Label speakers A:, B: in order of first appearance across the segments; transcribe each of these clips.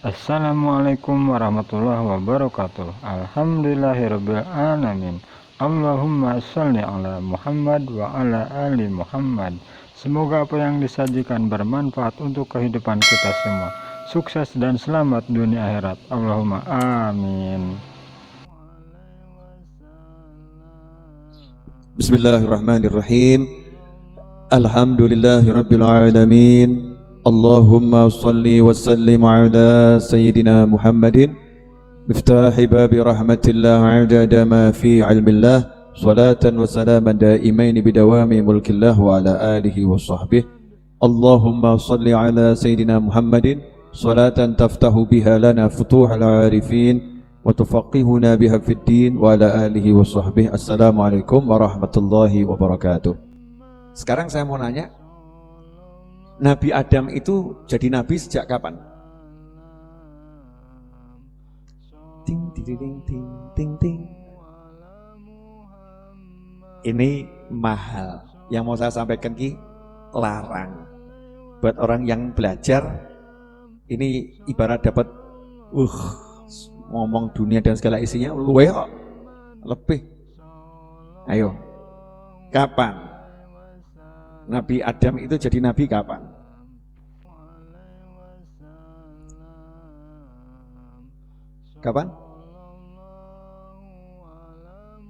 A: Assalamualaikum warahmatullahi wabarakatuh. Alhamdulillahirabbil alamin. Allahumma sholli ala Muhammad wa ala ali Muhammad. Semoga apa yang disajikan bermanfaat untuk kehidupan kita semua. Sukses dan selamat dunia akhirat. Allahumma amin.
B: Bismillahirrahmanirrahim. Alhamdulillahirabbil alamin. Allahumma salli wa sallim ala sayyidina Muhammadin miftahi babi rahmatillah adada ma fi ilmillah salatan wa salaman daimaini bidawami mulkillah wa ala alihi wa sahbihi. Allahumma salli ala sayyidina Muhammadin salatan taftahu biha lana futuhal arifin wa tufaqihuna biha fid din wa ala alihi wa sahbihi. Assalamualaikum warahmatullahi wabarakatuh. Sekarang saya mau nanya, Nabi Adam itu jadi nabi sejak kapan? Ting ting ting ting ting ting. Ini mahal. Yang mau saya sampaikan ki larang. Buat orang yang belajar, ini ibarat dapat ngomong dunia dan segala isinya luwe kok. Lebih. Ayo. Kapan Nabi Adam itu jadi nabi kapan? Kapan?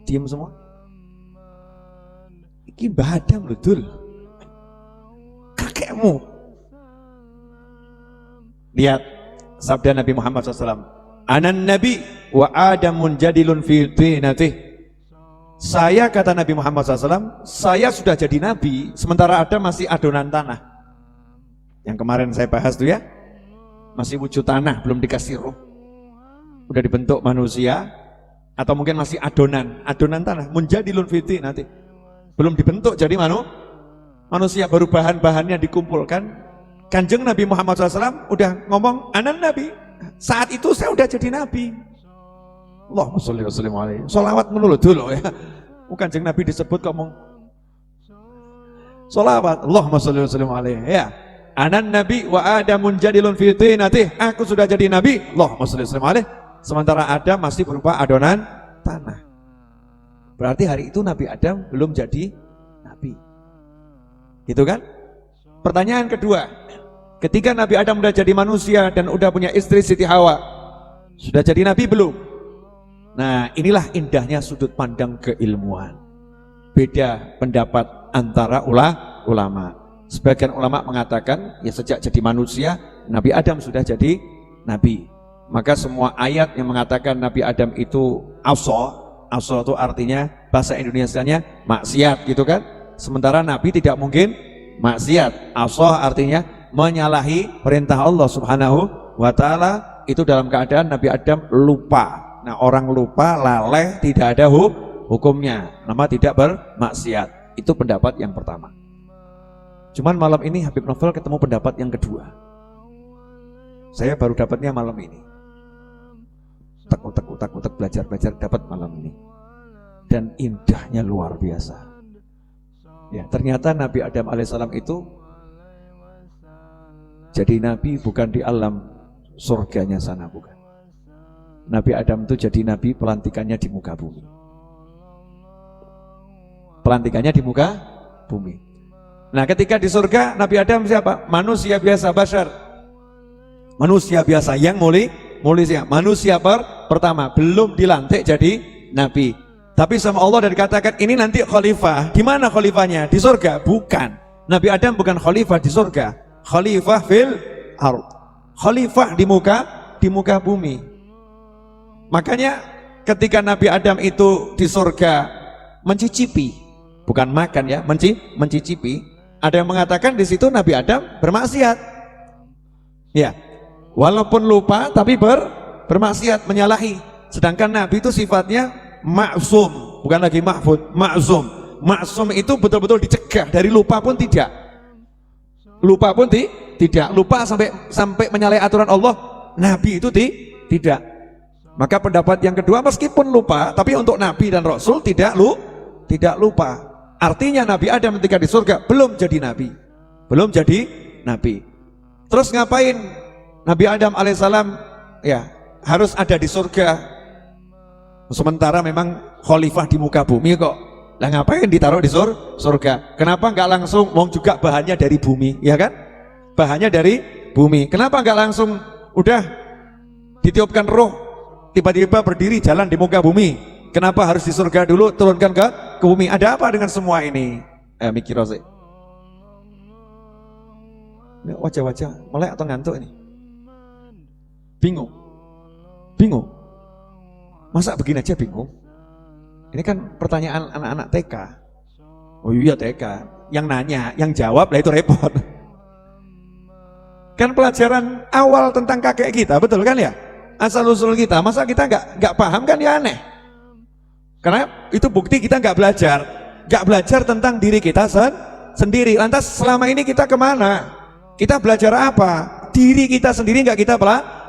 B: Diam semua? Iki Mbah Adam lho, Dul. Kakekmu. Lihat sabda Nabi Muhammad SAW. Anan Nabi wa Adamun jadilun fi tinatih. Saya, kata Nabi Muhammad SAW, saya sudah jadi nabi, sementara Adam masih adonan tanah. Yang kemarin saya bahas tuh ya, masih wujud tanah, belum dikasih roh. Udah dibentuk manusia, atau mungkin masih adonan tanah, munjadilun fiti nanti. Belum dibentuk jadi manusia, baru bahan-bahannya dikumpulkan. Kanjeng Nabi Muhammad SAW udah ngomong, anan nabi, saat itu saya udah jadi nabi. Allahumma sholli wa sallim alaihi. Sholawat menurut dulu ya. Bukan Kanjeng Nabi disebut ngomong sholawat. Allahumma sholli wa sallim alaihi. Ya. Anan nabi wa Adamun jadilun fi tinatih. Aku sudah jadi nabi. Allahumma sholli wa sallim alaihi. Sementara Adam masih berupa adonan tanah. Berarti hari itu Nabi Adam belum jadi nabi. Gitu kan? Pertanyaan kedua. Ketika Nabi Adam udah jadi manusia dan udah punya istri Siti Hawa, sudah jadi nabi belum? Nah, inilah indahnya sudut pandang keilmuan. Beda pendapat antara ulama. Sebagian ulama mengatakan, ya sejak jadi manusia, Nabi Adam sudah jadi nabi. Maka semua ayat yang mengatakan Nabi Adam itu aso itu artinya bahasa Indonesianya maksiat gitu kan. Sementara Nabi tidak mungkin maksiat. Aso artinya menyalahi perintah Allah Subhanahu wa ta'ala. Itu dalam keadaan Nabi Adam lupa. Nah, orang lupa, laleh, tidak ada hukumnya. Nama tidak bermaksiat. Itu pendapat yang pertama. Cuman malam ini Habib Novel ketemu pendapat yang kedua. Saya baru dapatnya malam ini. Utak belajar dapat malam ini. Dan indahnya luar biasa. Ya, ternyata Nabi Adam alaihissalam itu jadi nabi bukan di alam surganya sana, bukan. Nabi Adam itu jadi nabi pelantikannya di muka bumi. Pelantikannya di muka bumi. Nah, ketika di surga Nabi Adam siapa? Manusia biasa, bashar. Manusia biasa yang mulia. Manusia pertama, belum dilantik jadi nabi. Tapi sama Allah dan dikatakan ini nanti khalifah. Di mana khalifahnya? Di surga? Bukan. Nabi Adam bukan khalifah di surga. Khalifah fil ardh. Khalifah di muka bumi. Makanya ketika Nabi Adam itu di surga mencicipi, bukan makan ya, mencicipi. Ada yang mengatakan di situ Nabi Adam bermaksiat. Ya, walaupun lupa tapi bermaksiat, menyalahi. Sedangkan Nabi itu sifatnya maksum, bukan lagi mahfud, maksum. Maksum itu betul-betul dicegah dari lupa pun tidak. Lupa pun tidak. Lupa sampai menyalahi aturan Allah. Nabi itu tidak. Maka pendapat yang kedua, meskipun lupa, tapi untuk Nabi dan Rasul tidak lupa. Artinya Nabi Adam ketika di surga belum jadi Nabi. Terus ngapain Nabi Adam alaihissalam ya harus ada di surga. Sementara memang khalifah di muka bumi kok. Lah ngapain ditaruh di surga? Kenapa nggak langsung, wong juga bahannya dari bumi, ya kan? Bahannya dari bumi. Kenapa nggak langsung udah ditiupkan roh, tiba-tiba berdiri jalan di muka bumi? Kenapa harus di surga dulu turunkan ke bumi? Ada apa dengan semua ini? Mikir sih. Ini wajah-wajah melek atau ngantuk ini? Bingung. Masa begini aja bingung? Ini kan pertanyaan anak-anak TK. Oh iya TK. Yang nanya, yang jawab lah itu repot. Kan pelajaran awal tentang kakek kita, betul kan ya? Asal usul kita, masa kita nggak paham kan ya aneh. Karena itu bukti kita nggak belajar tentang diri kita sendiri. Lantas selama ini kita kemana? Kita belajar apa? Diri kita sendiri nggak kita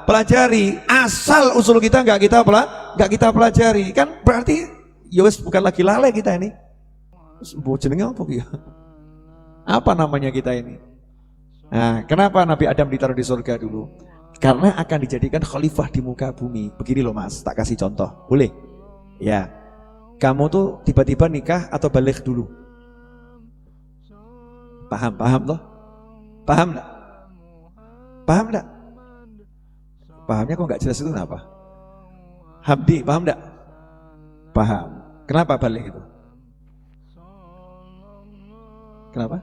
B: pelajari. Asal usul kita nggak kita pelajari. Kan berarti yowes bukan lagi lalai kita ini. Jenenge apa ya? Apa namanya kita ini? Nah, kenapa Nabi Adam ditaruh di surga dulu? Karena akan dijadikan khalifah di muka bumi. Begini loh mas, tak kasih contoh. Boleh? Ya. Kamu tuh tiba-tiba nikah atau balik dulu? Paham loh? Paham enggak? Pahamnya kok nggak jelas itu kenapa? Hamdi, paham enggak? Paham. Kenapa balik itu? Kenapa?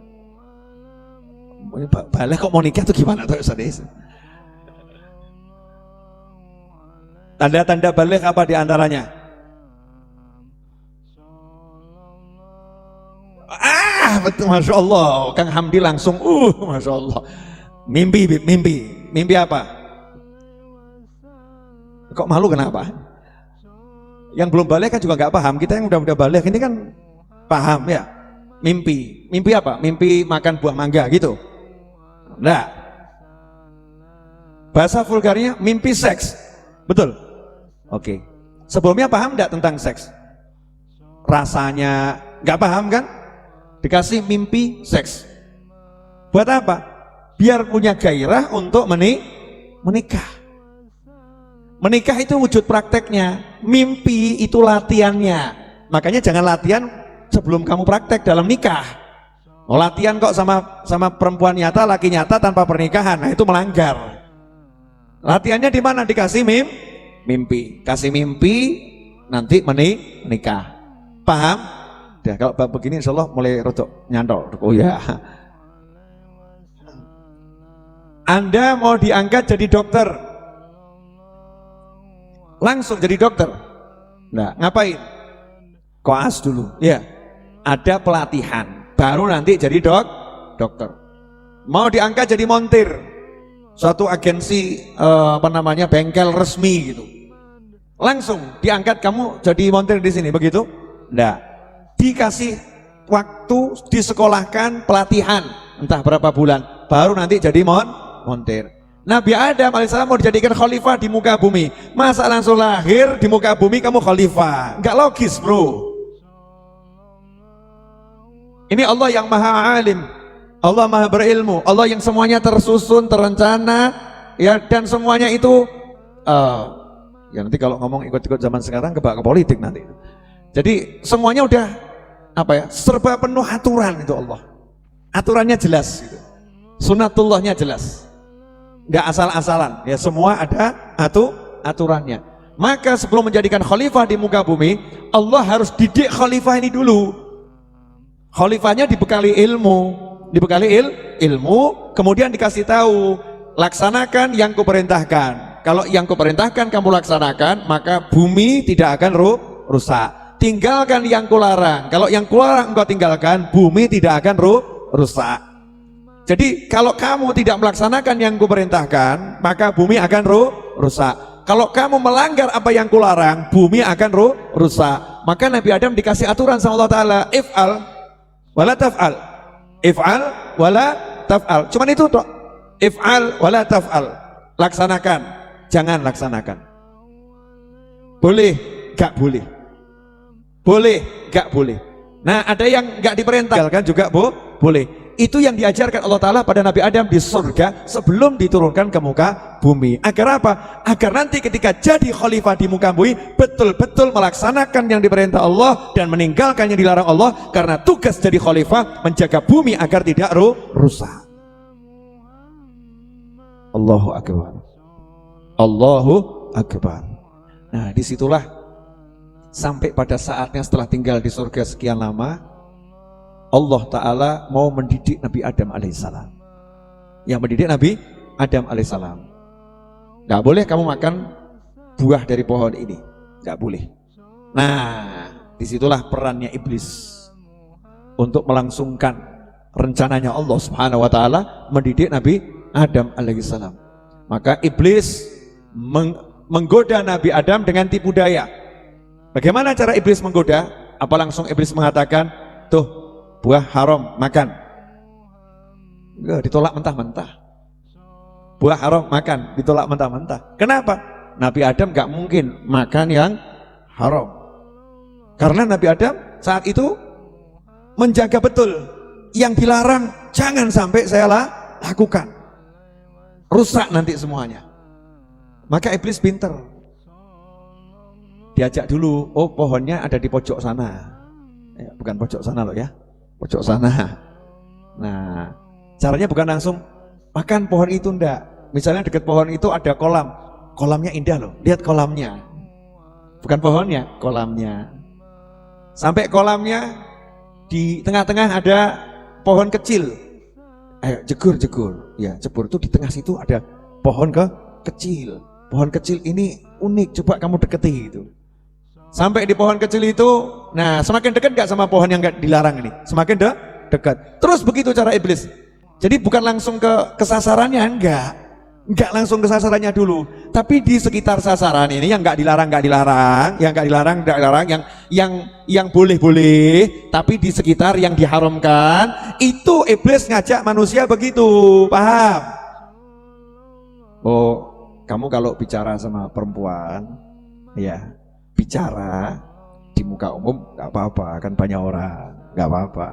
B: Balik kok mau nikah tuh gimana tuh Ustaz? Tanda-tanda balik apa diantaranya? Betul, Masya Allah, Kang Hamdi langsung, Masya Allah. Mimpi apa? Kok malu kenapa? Yang belum balik kan juga nggak paham, kita yang udah balik ini kan paham ya. Mimpi apa? Mimpi makan buah mangga gitu. Nah, bahasa vulgarnya mimpi seks, betul? Oke. Sebelumnya paham nggak tentang seks? Rasanya nggak paham kan? Dikasih mimpi seks. Buat apa? Biar punya gairah untuk menikah. Menikah itu wujud prakteknya. Mimpi itu latihannya. Makanya jangan latihan sebelum kamu praktek dalam nikah. Oh, latihan kok sama perempuan nyata, laki nyata tanpa pernikahan. Nah, itu melanggar. Latihannya di mana? Dikasih mimpi. Kasih mimpi nanti menikah. Paham? Ya, kalau bab begini insya Allah mulai rodok nyantol. Oh ya. Anda mau diangkat jadi dokter, langsung jadi dokter. Nah, ngapain? Koas dulu. Ya, ada pelatihan, baru nanti jadi dokter. Mau diangkat jadi montir, suatu agensi bengkel resmi gitu. Langsung diangkat kamu jadi montir di sini, begitu? Nah. Dikasih waktu, disekolahkan pelatihan entah berapa bulan, baru nanti jadi montir. Nabi Adam alaihissalam mau dijadikan khalifah di muka bumi, masa langsung lahir di muka bumi kamu khalifah? Enggak logis bro. Ini Allah yang maha alim, Allah maha berilmu, Allah yang semuanya tersusun, terencana ya, dan semuanya itu ya nanti kalau ngomong ikut-ikut zaman sekarang kebak ke politik nanti. Jadi semuanya udah serba penuh aturan itu Allah. Aturannya jelas gitu. Sunatullahnya jelas. Enggak asal-asalan. Ya semua ada aturannya. Maka sebelum menjadikan khalifah di muka bumi, Allah harus didik khalifah ini dulu. Khalifahnya dibekali ilmu, kemudian dikasih tahu, laksanakan yang kuperintahkan. Kalau yang kuperintahkan kamu laksanakan, maka bumi tidak akan rusak. Tinggalkan yang kularang. Kalau yang kularang engkau tinggalkan, bumi tidak akan rusak. Jadi kalau kamu tidak melaksanakan yang kuperintahkan, maka bumi akan rusak. Kalau kamu melanggar apa yang kularang, bumi akan rusak. Maka Nabi Adam dikasih aturan sama Allah Ta'ala, if'al wala taf'al. If'al wala taf'al. Cuman itu toh. If'al wala taf'al. Laksanakan, jangan laksanakan. Boleh, gak boleh. Boleh, gak boleh. Nah ada yang gak diperintahkan juga boleh. Itu yang diajarkan Allah Ta'ala pada Nabi Adam di surga sebelum diturunkan ke muka bumi. Agar apa? Agar nanti ketika jadi khalifah di muka bumi betul-betul melaksanakan yang diperintah Allah dan meninggalkan yang dilarang Allah, karena tugas jadi khalifah menjaga bumi agar tidak rusak. Allahu Akbar. Allahu Akbar. Nah, disitulah sampai pada saatnya setelah tinggal di surga sekian lama, Allah Ta'ala mau mendidik Nabi Adam alaihissalam. Yang mendidik Nabi Adam alaihissalam. Gak boleh kamu makan buah dari pohon ini, gak boleh. Nah, disitulah perannya iblis untuk melangsungkan rencananya Allah Subhanahu Wa Ta'ala mendidik Nabi Adam alaihissalam. Maka iblis menggoda Nabi Adam dengan tipu daya. Bagaimana cara iblis menggoda? Apa langsung iblis mengatakan, tuh buah haram, makan. Enggak, ditolak mentah-mentah. Buah haram, makan, ditolak mentah-mentah. Kenapa? Nabi Adam gak mungkin makan yang haram. Karena Nabi Adam saat itu menjaga betul yang dilarang jangan sampai saya lakukan. Rusak nanti semuanya. Maka iblis pinter. Diajak dulu, oh pohonnya ada di pojok sana. Ya, bukan pojok sana loh ya. Pojok sana. Nah, caranya bukan langsung makan pohon itu, enggak. Misalnya dekat pohon itu ada kolam. Kolamnya indah loh, lihat kolamnya. Bukan pohonnya, kolamnya. Sampai kolamnya di tengah-tengah ada pohon kecil. Ayo jegur. Ya, jebur itu di tengah situ ada pohon kecil. Pohon kecil ini unik, coba kamu deketi itu. Sampai di pohon kecil itu, nah semakin dekat gak sama pohon yang gak dilarang ini? Semakin dekat. Terus begitu cara iblis. Jadi bukan langsung ke sasarannya, enggak langsung ke sasarannya dulu. Tapi di sekitar sasaran ini yang gak dilarang, yang gak dilarang, yang boleh, tapi di sekitar yang diharamkan, itu iblis ngajak manusia begitu, paham? Oh, kamu kalau bicara sama perempuan, ya bicara di muka umum gak apa-apa, kan banyak orang, gak apa-apa.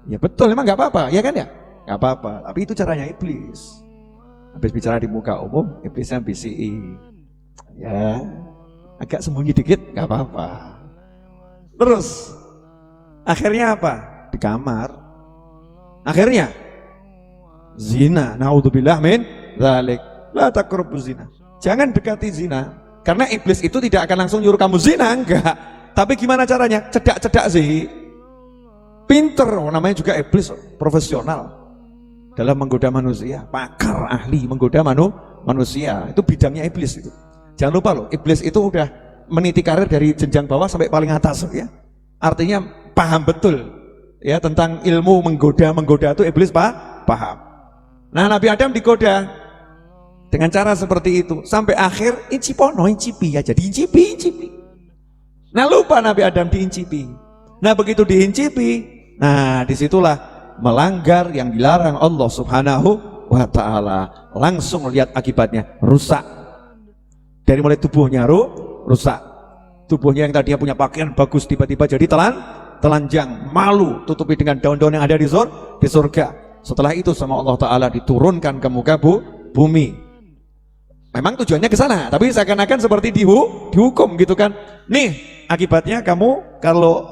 B: Ya betul, memang gak apa-apa, ya kan ya? Gak apa-apa, tapi itu caranya iblis. Habis bicara di muka umum, iblisnya BCI. Ya, agak sembunyi dikit, gak apa-apa. Terus, akhirnya apa? Di kamar. Akhirnya, zina, naudzubillah min dzalik. La taqrabuz zina. Jangan dekati zina. Karena iblis itu tidak akan langsung nyuruh kamu zina, enggak. Tapi gimana caranya? Cedak-cedak sih. Pinter, namanya juga iblis profesional dalam menggoda manusia, pakar ahli menggoda manusia. Itu bidangnya iblis itu. Jangan lupa loh, iblis itu udah meniti karir dari jenjang bawah sampai paling atas ya. Artinya paham betul ya tentang ilmu menggoda itu iblis paham. Nah, Nabi Adam digoda dengan cara seperti itu sampai akhir incipi ya, jadi incipi. Nah, lupa Nabi Adam diincipi. Nah, begitu diincipi, nah disitulah melanggar yang dilarang Allah Subhanahu wa Ta'ala. Langsung lihat akibatnya, rusak. Dari mulai tubuhnya rusak. Tubuhnya yang tadinya punya pakaian bagus tiba-tiba jadi telanjang, malu, tutupi dengan daun-daun yang ada di surga. Setelah itu sama Allah Ta'ala diturunkan ke muka bumi. Memang tujuannya ke sana, tapi seakan-akan seperti dihukum gitu kan. Nih, akibatnya kamu kalau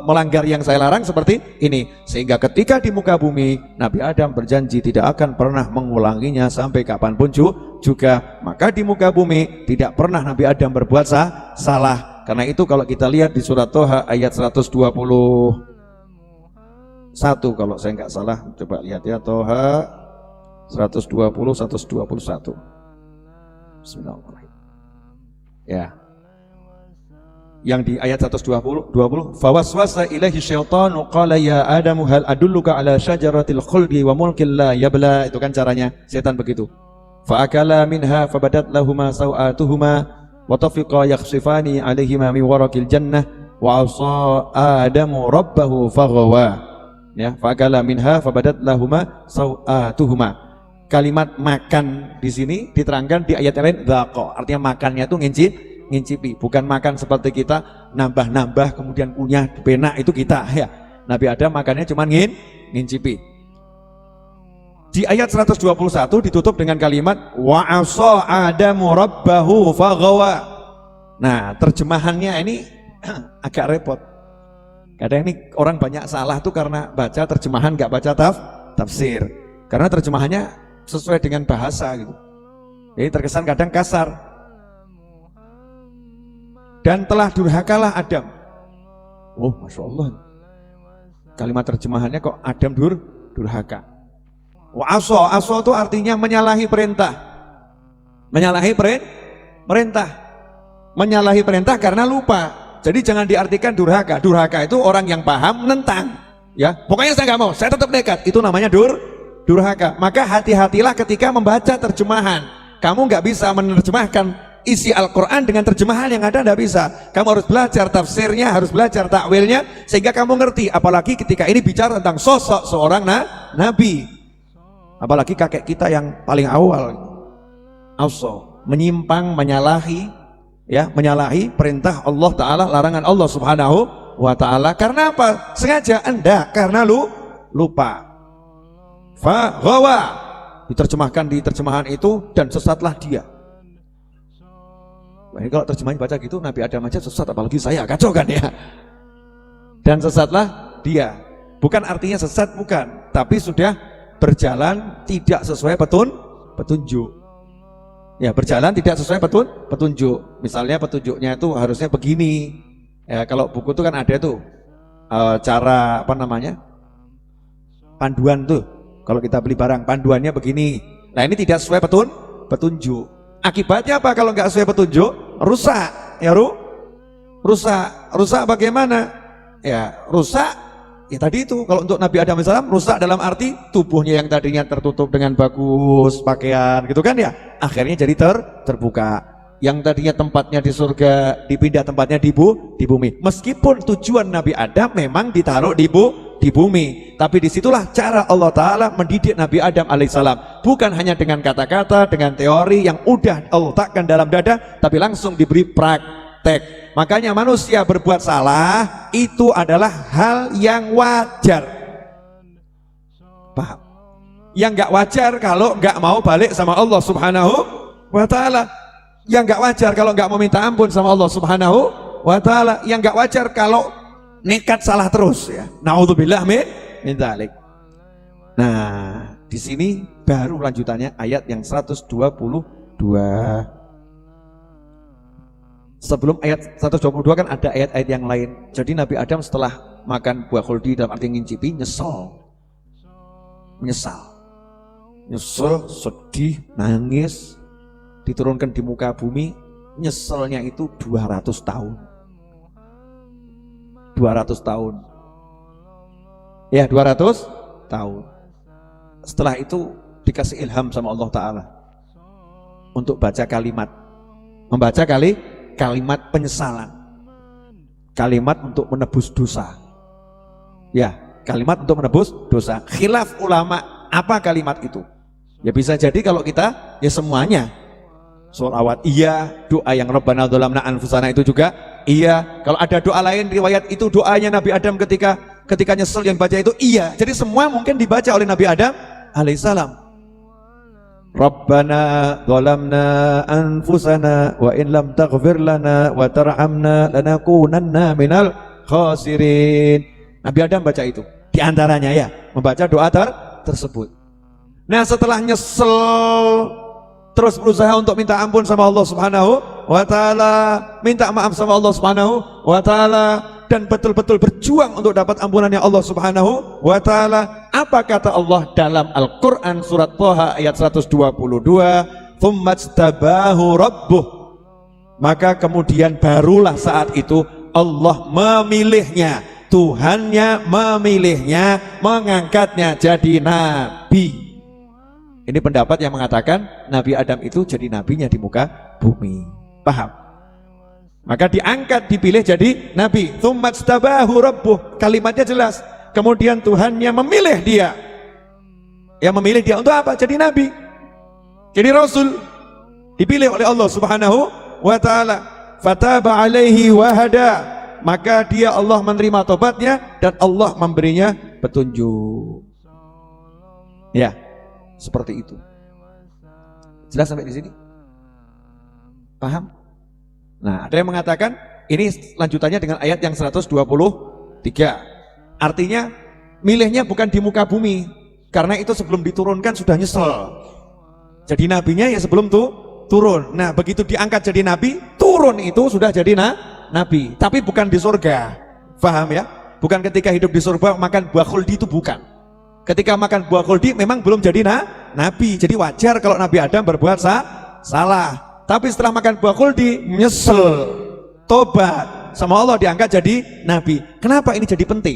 B: melanggar yang saya larang seperti ini. Sehingga ketika di muka bumi, Nabi Adam berjanji tidak akan pernah mengulanginya sampai kapanpun juga. Maka di muka bumi tidak pernah Nabi Adam berbuat salah. Karena itu kalau kita lihat di surat Toha ayat 121, kalau saya nggak salah, coba lihat ya, Toha 121. Bismillahirrahmanirrahim. Ya. Yang di ayat 120, fawaswasa ilaihi syaitanu qala ya Adamu hal adulluka ala syajaratil khuldi wa mulkin la yabla. Itu kan caranya setan begitu. Fa akala minha fabadat lahuma sawatuhuma wa tafiqa yakhsifani alaihima min waraqil jannah wa asa Adamu rabbahu faghawa. Ya, fa akala minha fabadat lahuma sawatuhuma. Kalimat makan di sini diterangkan di ayat yang lain dhaqa, artinya makannya itu ngincipi, bukan makan seperti kita nambah-nambah kemudian punya penak, itu kita ya. Nabi Adam makannya cuma ngincipi. Di ayat 121 ditutup dengan kalimat wa asa adamu rabbahu faghawa. Nah, terjemahannya ini agak repot. Kadang ini orang banyak salah tuh karena baca terjemahan nggak baca tafsir. Karena terjemahannya sesuai dengan bahasa gitu. Jadi terkesan kadang kasar. Dan telah durhakalah Adam. Oh, Masya Allah. Kalimat terjemahannya kok Adam durhaka. Wa aso itu artinya menyalahi perintah. Menyalahi perintah. Menyalahi perintah karena lupa. Jadi jangan diartikan durhaka. Durhaka itu orang yang paham menentang. Ya, pokoknya saya nggak mau, saya tetap nekat. Itu namanya durhaka. Maka hati-hatilah ketika membaca terjemahan. Kamu nggak bisa menerjemahkan isi Al-Quran dengan terjemahan yang ada, nggak bisa. Kamu harus belajar tafsirnya, harus belajar takwilnya, sehingga kamu ngerti. Apalagi ketika ini bicara tentang sosok seorang nabi. Apalagi kakek kita yang paling awal, menyimpang, menyalahi. Ya, menyalahi perintah Allah Ta'ala, larangan Allah Subhanahu wa Ta'ala. Karena apa? Sengaja? Enggak, karena lupa. Faghawa, diterjemahkan di terjemahan itu, dan sesatlah dia. Nah, kalau terjemahan baca gitu, Nabi Adam aja sesat, apalagi saya, kacau kan ya. Dan sesatlah dia, bukan artinya sesat, bukan, tapi sudah berjalan tidak sesuai petunjuk. Ya, berjalan tidak sesuai petunjuk. Misalnya petunjuknya itu harusnya begini. Ya, kalau buku itu kan ada tuh cara apa namanya? Panduan tuh. Kalau kita beli barang, panduannya begini. Nah, ini tidak sesuai petunjuk. Akibatnya apa kalau nggak sesuai petunjuk? Rusak. Ya, rusak bagaimana? Ya, rusak. Ya tadi itu, kalau untuk Nabi Adam AS rusak dalam arti tubuhnya yang tadinya tertutup dengan bagus pakaian gitu kan ya, akhirnya jadi terbuka. Yang tadinya tempatnya di surga dipindah tempatnya di bumi. Meskipun tujuan Nabi Adam memang ditaruh di bumi, tapi disitulah cara Allah Ta'ala mendidik Nabi Adam alaihissalam. Bukan hanya dengan kata-kata, dengan teori yang udah Allah letakkan dalam dada, tapi langsung diberi praktek. Makanya manusia berbuat salah itu adalah hal yang wajar. Paham? Yang nggak wajar kalau nggak mau balik sama Allah Subhanahu wa Ta'ala. Yang nggak wajar kalau nggak mau minta ampun sama Allah Subhanahu wa Ta'ala. Yang nggak wajar kalau nekat salah terus ya. Naudzubillah min dzalik. Nah, di sini baru lanjutannya ayat yang 122. Sebelum ayat 122 kan ada ayat-ayat yang lain. Jadi Nabi Adam setelah makan buah khuldi dalam arti ngincipi, menyesal, sedih, nangis, diturunkan di muka bumi. Nyeselnya itu 200 tahun. 200 tahun. Ya, 200 tahun. Setelah itu dikasih ilham sama Allah Ta'ala untuk baca kalimat, membaca kalimat penyesalan, kalimat untuk menebus dosa. Ya, kalimat untuk menebus dosa. Khilaf ulama apa kalimat itu. Ya bisa jadi kalau kita ya semuanya. Sholawat iya, doa yang Rabbana dzalamna anfusana itu juga iya. Kalau ada doa lain riwayat itu doanya Nabi Adam ketika nyesel yang baca itu iya. Jadi semua mungkin dibaca oleh Nabi Adam alaihissalam. Rabbana dzalamna anfusana wa in lam taghfir lana wa tarhamna lanakunanna minal khasirin. Nabi Adam baca itu. Di antaranya ya, membaca doa tersebut. Nah, setelah nyesel terus berusaha untuk minta ampun sama Allah Subhanahu wa Ta'ala, minta maaf sama Allah Subhanahu wa Ta'ala, dan betul-betul berjuang untuk dapat ampunannya Allah Subhanahu wa Ta'ala. Apa kata Allah dalam Al-Quran surat Thaha ayat 122? Tsummastabahu rabbuh, maka kemudian barulah saat itu Allah memilihnya, Tuhannya memilihnya, mengangkatnya jadi nabi. Ini pendapat yang mengatakan Nabi Adam itu jadi nabinya di muka bumi. Paham? Maka diangkat, dipilih jadi nabi. Tsummastabahu rabbuh, kalimatnya jelas. Kemudian Tuhannya memilih dia. Yang memilih dia untuk apa? Jadi nabi, jadi rasul, dipilih oleh Allah Subhanahu wa Ta'ala. Fataba alaihi wahada, maka dia Allah menerima tobatnya dan Allah memberinya petunjuk. Ya, seperti itu. Jelas sampai di sini? Paham? Nah, ada yang mengatakan ini lanjutannya dengan ayat yang 123. Artinya milihnya bukan di muka bumi, karena itu sebelum diturunkan sudah nyesel. Jadi nabinya ya sebelum turun. Nah, begitu diangkat jadi nabi, turun itu sudah jadi nabi. Tapi bukan di surga. Paham ya? Bukan ketika hidup di surga makan buah khuldi, itu bukan. Ketika makan buah khuldi memang belum jadi nabi. Jadi wajar kalau Nabi Adam berbuat salah. Tapi setelah makan buah khuldi, nyesel, tobat sama Allah, diangkat jadi nabi. Kenapa ini jadi penting?